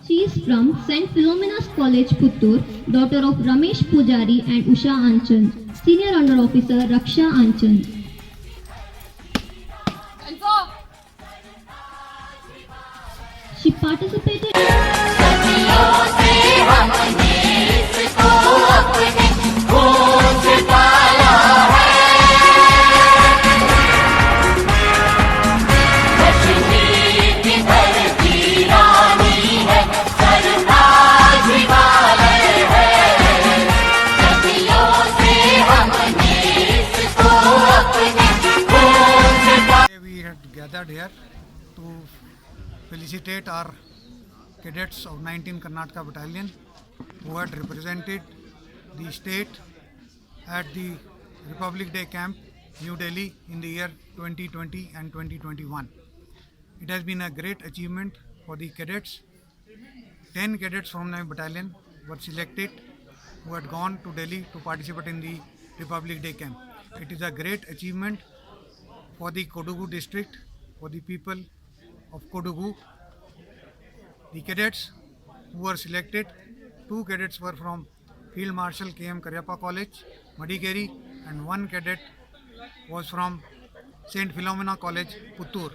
She is from St. Philomena's College, Puttur, daughter of Ramesh Pujari and Usha Anchal, Senior Under Officer Raksha Anchal. She participated We had gathered here to felicitate our cadets of 19 Karnataka Battalion who had represented the state at the Republic Day Camp, New Delhi in the year 2020 and 2021. It has been a great achievement for the cadets. 10 cadets from my battalion were selected who had gone to Delhi to participate in the Republic Day Camp. It is a great achievement for the Kodagu district, for the people of Kodagu. The cadets who were selected, 2 cadets were from Field Marshal K.M. Karyappa College, Madikeri, and 1 cadet was from St. Philomena College, Puttur.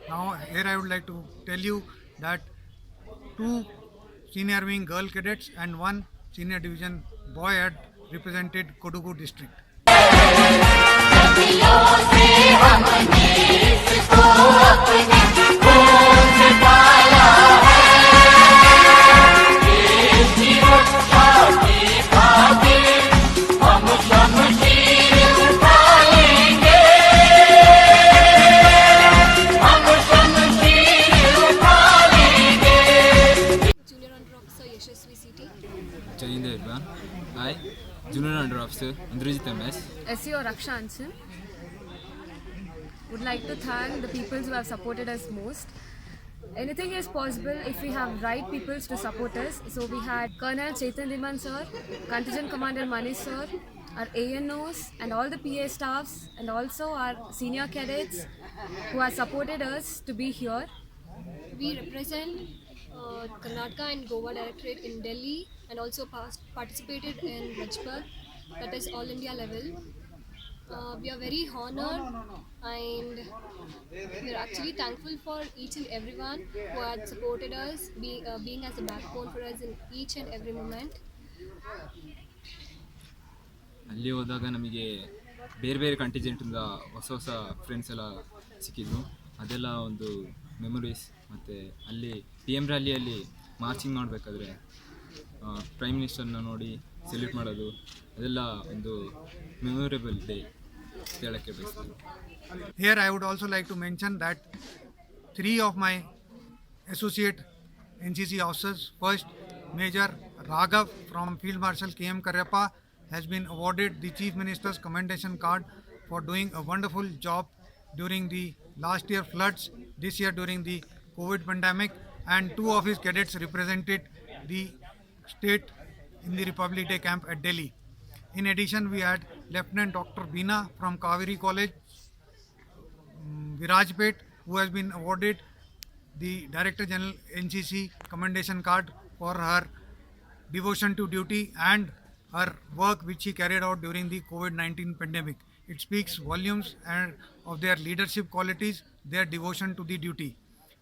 Now here I would like to tell you that 2 senior wing girl cadets and 1 senior division boy had represented Kodagu district. Junior Under Officer Yashasvi CT. Jainder Irban. I, Junior Under Officer Indrajit MS. SEO Raksha Anchal. Would like to thank the people who have supported us most. Anything is possible if we have right people to support us. So we had Colonel Chetan Diman sir, Contingent Commander Manish sir, our ANOs and all the PA staffs and also our senior cadets who have supported us to be here. We represent Karnataka and Goa Directorate in Delhi and also participated in Rajpath, that is all India level. We are very honored and we are actually thankful for each and everyone who had supported us, being as a backbone for us in each and every moment. ಅಲ್ಲಿ ಹೋದಾಗ ನಮಗೆ ಬೇರೆ ಬೇರೆ ಕಂಟಿಜೆಂಟಿಂದ ಹೊಸ ಹೊಸ friends ಎಲ್ಲ ಸಿಕ್ಕಿದ್ರು. ಅದೆಲ್ಲ ಒಂದು ಮೆಮೊರೀಸ್. ಮತ್ತು ಅಲ್ಲಿ PM ರ್ಯಾಲಿಯಲ್ಲಿ ಮಾರ್ಚಿಂಗ್ ಮಾಡಬೇಕಾದ್ರೆ ಪ್ರೈಮ್ ಮಿನಿಸ್ಟರ್ನ ನೋಡಿ ಸೆಲ್ಯೂಟ್ ಮಾಡೋದು ಅದೆಲ್ಲ ಒಂದು ಮೆಮೊರೇಬಲ್ ಡೇ ಹೇಳೋಕ್ಕೆ ಬಯಸ್ತೀನಿ. Here I would also like to mention that 3 of my associate NCC officers, first Major Raghav from Field Marshal K.M. Karyappa has been awarded the Chief Minister's Commendation Card for doing a wonderful job during the last year floods, this year during the COVID pandemic, and 2 of his cadets represented the state in the Republic Day Camp at Delhi. In addition, we had Lieutenant Dr. Beena from Kaveri College, Virajpet, who has been awarded the Director General NCC Commendation Card for her devotion to duty and her work which she carried out during the COVID-19 pandemic. It speaks volumes and of their leadership qualities, their devotion to the duty.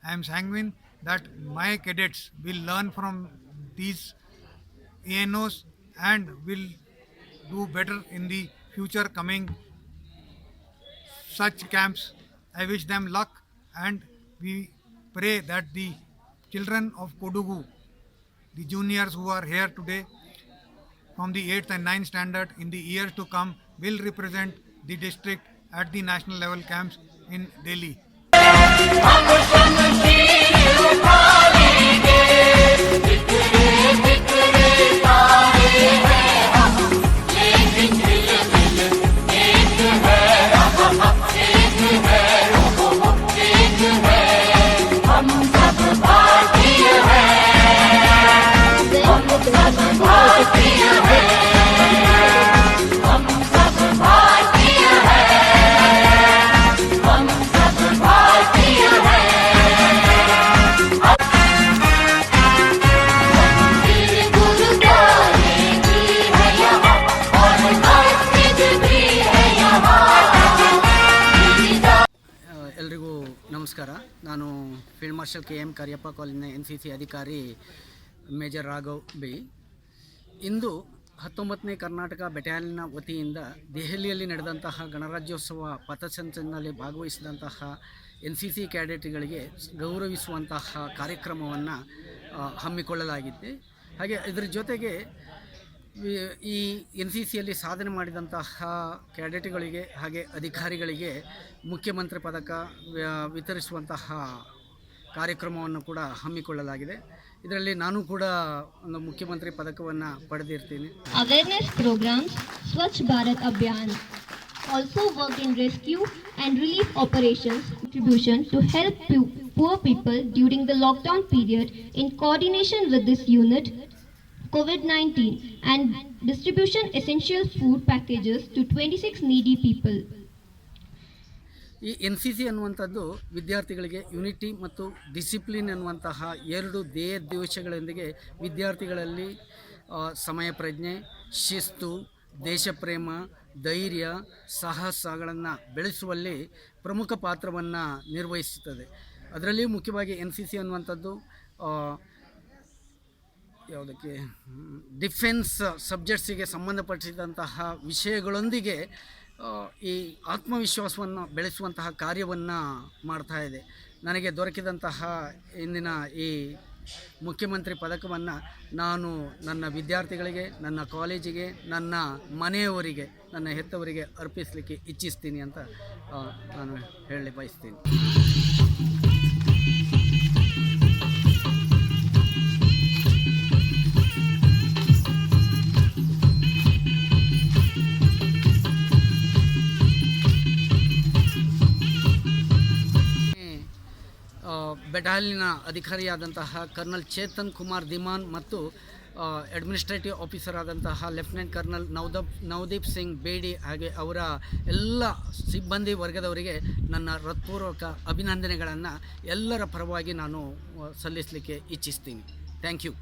I am sanguine that my cadets will learn from these ANOs and will do better in the future coming such camps. I wish them luck and we pray that the children of Kodagu, the juniors who are here today from the 8th and 9th standard in the years to come will represent the district at the national level camps in Delhi. Marshal KM Kariappa ಕಾಲೇಜಿನ NCC ಅಧಿಕಾರಿ major Raghav B. ಇಂದು 19ನೇ ಕರ್ನಾಟಕ ಬೆಟಾಲಿಯನ್ನ ವತಿಯಿಂದ ದೆಹಲಿಯಲ್ಲಿ ನಡೆದಂತಹ ಗಣರಾಜ್ಯೋತ್ಸವ ಪಥಸಂಚಲನದಲ್ಲಿ ಭಾಗವಹಿಸಿದಂತಹ NCC ಕ್ಯಾಡೆಟ್ಗಳಿಗೆ ಗೌರವಿಸುವಂತಹ ಕಾರ್ಯಕ್ರಮವನ್ನು ಹಮ್ಮಿಕೊಳ್ಳಲಾಗಿದೆ. ಹಾಗೆ ಇದರ ಜೊತೆಗೆ ಈ NCCಯಲ್ಲಿ ಸಾಧನೆ ಮಾಡಿದಂತಹ ಕ್ಯಾಡೆಟ್ಗಳಿಗೆ ಹಾಗೆ ಅಧಿಕಾರಿಗಳಿಗೆ ಮುಖ್ಯಮಂತ್ರಿ ಪದಕ ವಿತರಿಸುವಂತಹ ಕಾರ್ಯಕ್ರಮವನ್ನು ಕೂಡ ಹಮ್ಮಿಕೊಳ್ಳಲಾಗಿದೆ. ಇದರಲ್ಲಿ ನಾನು ಕೂಡ ಒಂದು ಮುಖ್ಯಮಂತ್ರಿ ಪದಕವನ್ನು ಪಡೆದಿರ್ತೀನಿ. Awareness programs, Swachh Bharat Abhiyan also work in rescue and relief operations, contribution to help poor people during the lockdown period in coordination with this unit, COVID-19, and distribution essential food packages to 26 needy people. ಈ NCC ಅನ್ನುವಂಥದ್ದು ವಿದ್ಯಾರ್ಥಿಗಳಿಗೆ unity ಮತ್ತು discipline ಅನ್ನುವಂತಹ ಎರಡು ಧ್ಯೇಯೋದ್ದೇಶಗಳೊಂದಿಗೆ ವಿದ್ಯಾರ್ಥಿಗಳಲ್ಲಿ ಸಮಯ ಪ್ರಜ್ಞೆ, ಶಿಸ್ತು, ದೇಶಪ್ರೇಮ, ಧೈರ್ಯ, ಸಾಹಸಗಳನ್ನು ಬೆಳೆಸುವಲ್ಲಿ ಪ್ರಮುಖ ಪಾತ್ರವನ್ನು ನಿರ್ವಹಿಸುತ್ತದೆ. ಅದರಲ್ಲಿಯೂ ಮುಖ್ಯವಾಗಿ NCC ಅನ್ನುವಂಥದ್ದು ಯಾವುದಕ್ಕೆ ಡಿಫೆನ್ಸ್ ಸಬ್ಜೆಕ್ಟ್ಸಿಗೆ ಸಂಬಂಧಪಟ್ಟಿದಂತಹ ವಿಷಯಗಳೊಂದಿಗೆ ಈ ಆತ್ಮವಿಶ್ವಾಸವನ್ನು ಬೆಳೆಸುವಂತಹ ಕಾರ್ಯವನ್ನು ಮಾಡ್ತಾ ಇದೆ. ನನಗೆ ದೊರಕಿದಂತಹ ಇಂದಿನ ಈ ಮುಖ್ಯಮಂತ್ರಿ ಪದಕವನ್ನು ನಾನು ನನ್ನ ವಿದ್ಯಾರ್ಥಿಗಳಿಗೆ, ನನ್ನ ಕಾಲೇಜಿಗೆ, ನನ್ನ ಮನೆಯವರಿಗೆ, ನನ್ನ ಹೆತ್ತವರಿಗೆ ಅರ್ಪಿಸಲಿಕ್ಕೆ ಇಚ್ಛಿಸ್ತೀನಿ ಅಂತ ನಾನು ಹೇಳಲಿ ಬಯಸ್ತೀನಿ. ಬೆಟಾಲಿಯನ್ನ ಅಧಿಕಾರಿಯಾದಂತಹ ಕರ್ನಲ್ ಚೇತನ್ ಕುಮಾರ್ ದಿಮಾನ್ ಮತ್ತು ಅಡ್ಮಿನಿಸ್ಟ್ರೇಟಿವ್ ಆಫೀಸರ್ ಆದಂತಹ ಲೆಫ್ಟಿನೆಂಟ್ ಕರ್ನಲ್ ನವದೀಪ್ ಸಿಂಗ್ ಬೇಡಿ ಹಾಗೆ ಅವರ ಎಲ್ಲ ಸಿಬ್ಬಂದಿ ವರ್ಗದವರಿಗೆ ನನ್ನ ಹೃತ್ಪೂರ್ವಕ ಅಭಿನಂದನೆಗಳನ್ನು ಎಲ್ಲರ ಪರವಾಗಿ ನಾನು ಸಲ್ಲಿಸಲಿಕ್ಕೆ ಇಚ್ಛಿಸ್ತೀನಿ. Thank you.